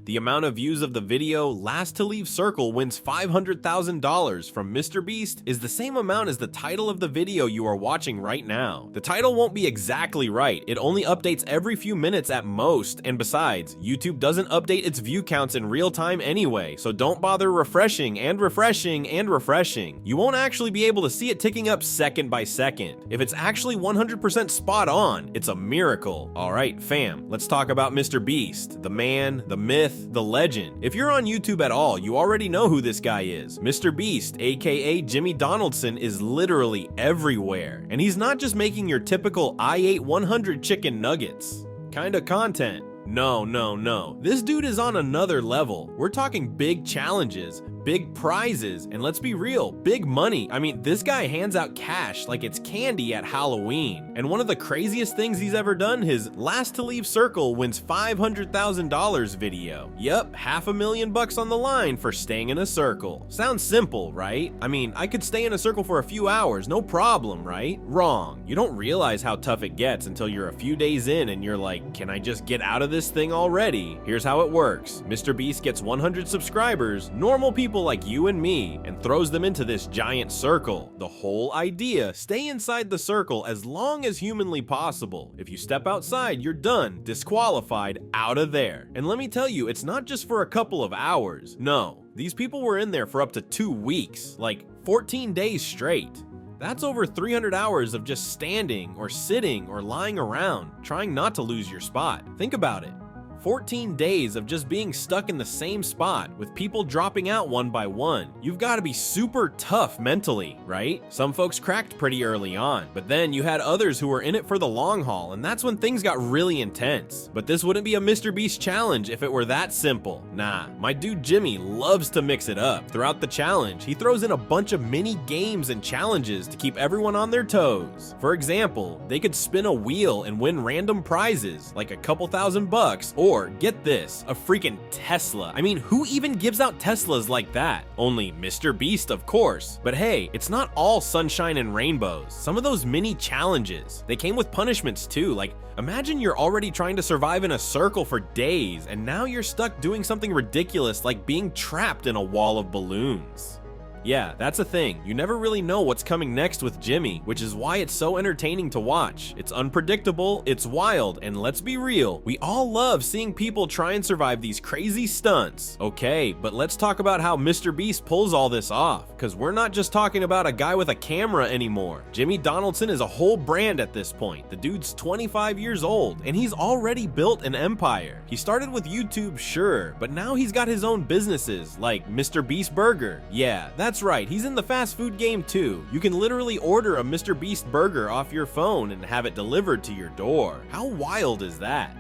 The amount of views of the video "Last to Leave Circle wins $500,000" from MrBeast is the same amount as the title of the video you are watching right now. The title won't be exactly right, it only updates every few minutes at most, and besides, YouTube doesn't update its view counts in real time anyway, so don't bother refreshing and refreshing and refreshing. You won't actually be able to see it ticking up second by second. If it's actually 100% spot on, it's a miracle. Alright fam, let's talk about MrBeast, the man, the myth, the legend. If you're on YouTube at all, you already know who this guy is. MrBeast, aka Jimmy Donaldson, is literally everywhere. And he's not just making your typical "I ate 100 chicken nuggets" kind of content. No. This dude is on another level. We're talking big challenges, big prizes, and let's be real, big money. I mean, this guy hands out cash like it's candy at Halloween. And one of the craziest things he's ever done, his "Last to Leave Circle wins $500,000" video. Yup, $500,000 on the line for staying in a circle. Sounds simple, right? I mean, I could stay in a circle for a few hours, no problem, right? Wrong. You don't realize how tough it gets until you're a few days in and you're like, can I just get out of this thing already? Here's how it works. MrBeast gets 100 subscribers, normal people like you and me, and throws them into this giant circle. The whole idea, stay inside the circle as long as humanly possible. If you step outside, you're done, disqualified, out of there. And let me tell you, it's not just for a couple of hours. No, these people were in there for up to 2 weeks, like 14 days straight. That's over 300 hours of just standing or sitting or lying around, trying not to lose your spot. Think about it. 14 days of just being stuck in the same spot with people dropping out one by one. You've got to be super tough mentally, right? Some folks cracked pretty early on, but then you had others who were in it for the long haul, and that's when things got really intense. But this wouldn't be a MrBeast challenge if it were that simple. Nah, my dude Jimmy loves to mix it up. Throughout the challenge, he throws in a bunch of mini games and challenges to keep everyone on their toes. For example, they could spin a wheel and win random prizes, like a couple $1,000, or get this, a freaking Tesla. I mean, who even gives out Teslas like that? Only MrBeast, of course. But hey, it's not all sunshine and rainbows. Some of those mini challenges, they came with punishments too. Like, imagine you're already trying to survive in a circle for days, and now you're stuck doing something ridiculous like being trapped in a wall of balloons. Yeah, that's a thing. You never really know what's coming next with Jimmy, which is why it's so entertaining to watch. It's unpredictable, it's wild, and let's be real, we all love seeing people try and survive these crazy stunts. Okay, but let's talk about how MrBeast pulls all this off, because we're not just talking about a guy with a camera anymore. Jimmy Donaldson is a whole brand at this point. The dude's 25 years old, and he's already built an empire. He started with YouTube, sure, but now he's got his own businesses, like MrBeast Burger. Yeah, that's right, he's in the fast food game too. You can literally order a MrBeast burger off your phone and have it delivered to your door. How wild is that?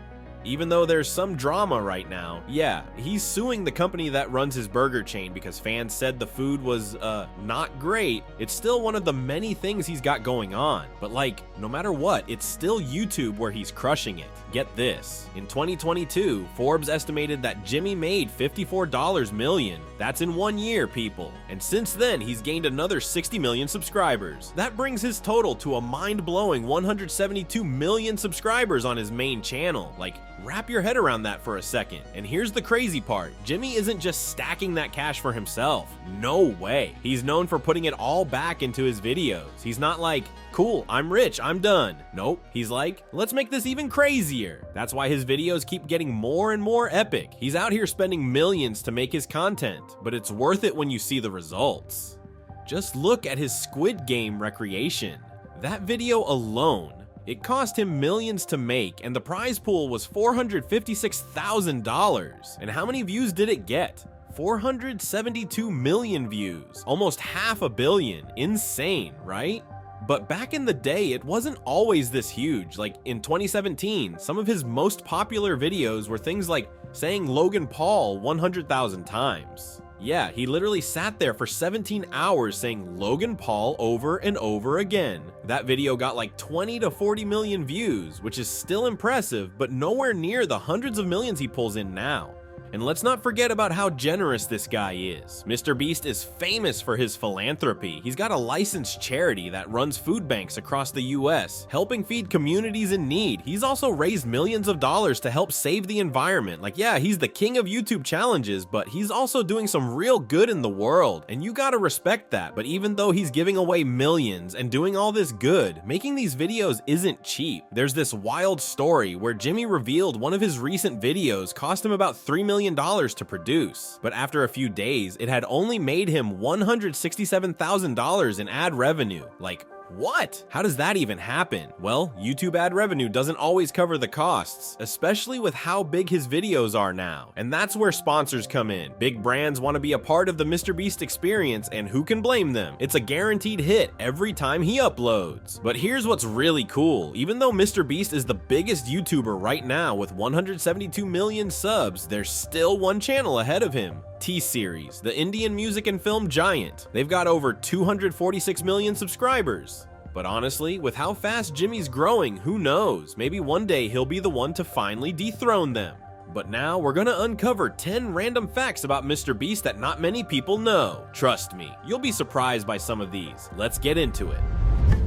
Even though there's some drama right now, yeah, he's suing the company that runs his burger chain because fans said the food was, not great. It's still one of the many things he's got going on. But like, no matter what, it's still YouTube where he's crushing it. Get this, in 2022, Forbes estimated that Jimmy made $54 million. That's in 1 year, people. And since then, he's gained another 60 million subscribers. That brings his total to a mind-blowing 172 million subscribers on his main channel. Like, wrap your head around that for a second. And here's the crazy part. Jimmy isn't just stacking that cash for himself. No way. He's known for putting it all back into his videos. He's not like, cool, I'm rich, I'm done. Nope. He's like, let's make this even crazier. That's why his videos keep getting more and more epic. He's out here spending millions to make his content, but it's worth it when you see the results. Just look at his Squid Game recreation. That video alone, it cost him millions to make, and the prize pool was $456,000. And how many views did it get? 472 million views, almost $500 million. Insane, right? But back in the day, it wasn't always this huge. Like in 2017, some of his most popular videos were things like saying Logan Paul 100,000 times. Yeah, he literally sat there for 17 hours saying Logan Paul over and over again. That video got like 20 to 40 million views, which is still impressive, but nowhere near the hundreds of millions he pulls in now. And let's not forget about how generous this guy is. MrBeast is famous for his philanthropy. He's got a licensed charity that runs food banks across the US, helping feed communities in need. He's also raised millions of dollars to help save the environment. Like, yeah, he's the king of YouTube challenges, but he's also doing some real good in the world, and you gotta respect that. But even though he's giving away millions and doing all this good, making these videos isn't cheap. There's this wild story where Jimmy revealed one of his recent videos cost him about $3 million to produce, but after a few days, it had only made him $167,000 in ad revenue. Like, what? How does that even happen? Well, YouTube ad revenue doesn't always cover the costs, especially with how big his videos are now. And that's where sponsors come in. Big brands want to be a part of the MrBeast experience, and who can blame them? It's a guaranteed hit every time he uploads. But here's what's really cool. Even though MrBeast is the biggest YouTuber right now with 172 million subs, there's still one channel ahead of him. T-Series, the Indian music and film giant. They've got over 246 million subscribers. But honestly, with how fast Jimmy's growing, who knows? Maybe one day he'll be the one to finally dethrone them. But now we're gonna uncover 10 random facts about MrBeast that not many people know. Trust me, you'll be surprised by some of these. Let's get into it.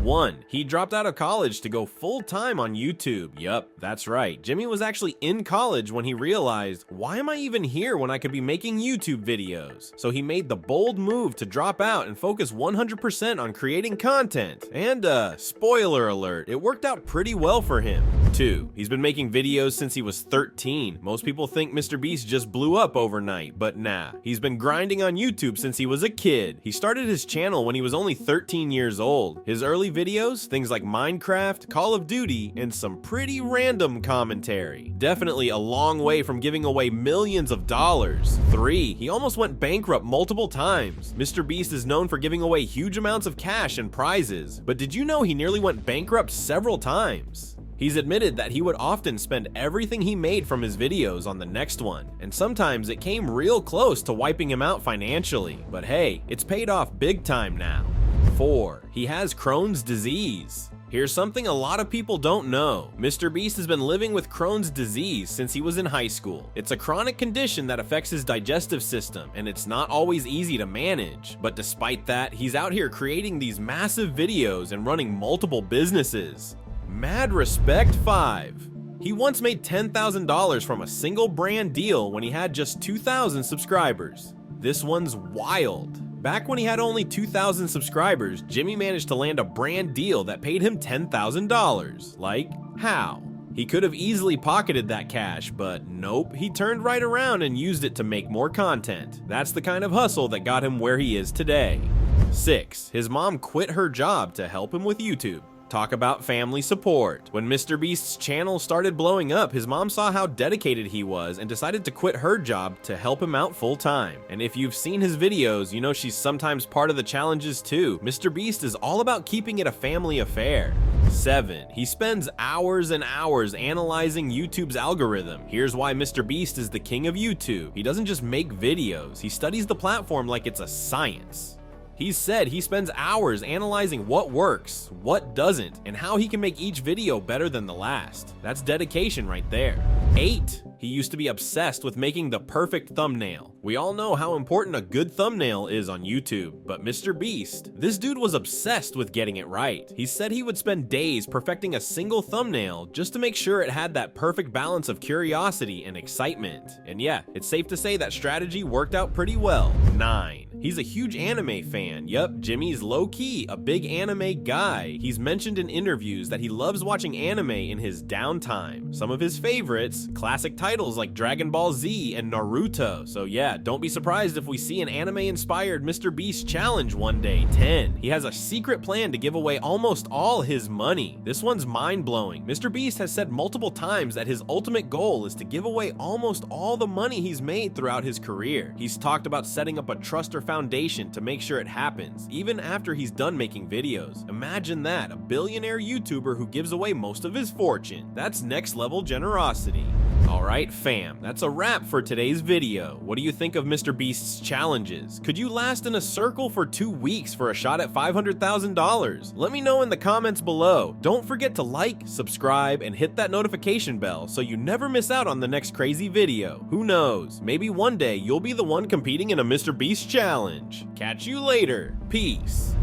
1. He dropped out of college to go full-time on YouTube. Yup, that's right. Jimmy was actually in college when he realized, why am I even here when I could be making YouTube videos? So he made the bold move to drop out and focus 100% on creating content. And spoiler alert, it worked out pretty well for him. 2. He's been making videos since he was 13. Most people think MrBeast just blew up overnight, but nah. He's been grinding on YouTube since he was a kid. He started his channel when he was only 13 years old. His early videos, things like Minecraft, Call of Duty, and some pretty random commentary. Definitely a long way from giving away millions of dollars. 3. He almost went bankrupt multiple times. MrBeast is known for giving away huge amounts of cash and prizes, but did you know he nearly went bankrupt several times? He's admitted that he would often spend everything he made from his videos on the next one, and sometimes it came real close to wiping him out financially. But hey, it's paid off big time now. 4. He has Crohn's disease. Here's something a lot of people don't know. MrBeast has been living with Crohn's disease since he was in high school. It's a chronic condition that affects his digestive system, and it's not always easy to manage. But despite that, he's out here creating these massive videos and running multiple businesses. Mad respect. 5. He once made $10,000 from a single brand deal when he had just 2,000 subscribers. This one's wild. Back when he had only 2,000 subscribers, Jimmy managed to land a brand deal that paid him $10,000. Like, how? He could have easily pocketed that cash, but nope, he turned right around and used it to make more content. That's the kind of hustle that got him where he is today. 6. His mom quit her job to help him with YouTube. Talk about family support. When MrBeast's channel started blowing up, his mom saw how dedicated he was and decided to quit her job to help him out full time. And if you've seen his videos, you know she's sometimes part of the challenges too. MrBeast is all about keeping it a family affair. 7. He spends hours and hours analyzing YouTube's algorithm. Here's why MrBeast is the king of YouTube. He doesn't just make videos, he studies the platform like it's a science. He's said he spends hours analyzing what works, what doesn't, and how he can make each video better than the last. That's dedication right there. 8. He used to be obsessed with making the perfect thumbnail. We all know how important a good thumbnail is on YouTube, but MrBeast, this dude was obsessed with getting it right. He said he would spend days perfecting a single thumbnail just to make sure it had that perfect balance of curiosity and excitement. And yeah, it's safe to say that strategy worked out pretty well. 9. He's a huge anime fan. Yup, Jimmy's low-key a big anime guy. He's mentioned in interviews that he loves watching anime in his downtime. Some of his favorites, classic titles like Dragon Ball Z and Naruto. So yeah, don't be surprised if we see an anime-inspired MrBeast challenge one day. 10. He has a secret plan to give away almost all his money. This one's mind-blowing. MrBeast has said multiple times that his ultimate goal is to give away almost all the money he's made throughout his career. He's talked about setting up a trust or foundation to make sure it happens, even after he's done making videos. Imagine that, a billionaire YouTuber who gives away most of his fortune. That's next level generosity. Alright fam, that's a wrap for today's video. What do you think of MrBeast's challenges? Could you last in a circle for 2 weeks for a shot at $500,000? Let me know in the comments below. Don't forget to like, subscribe, and hit that notification bell so you never miss out on the next crazy video. Who knows, maybe one day you'll be the one competing in a MrBeast challenge. Catch you later. Peace.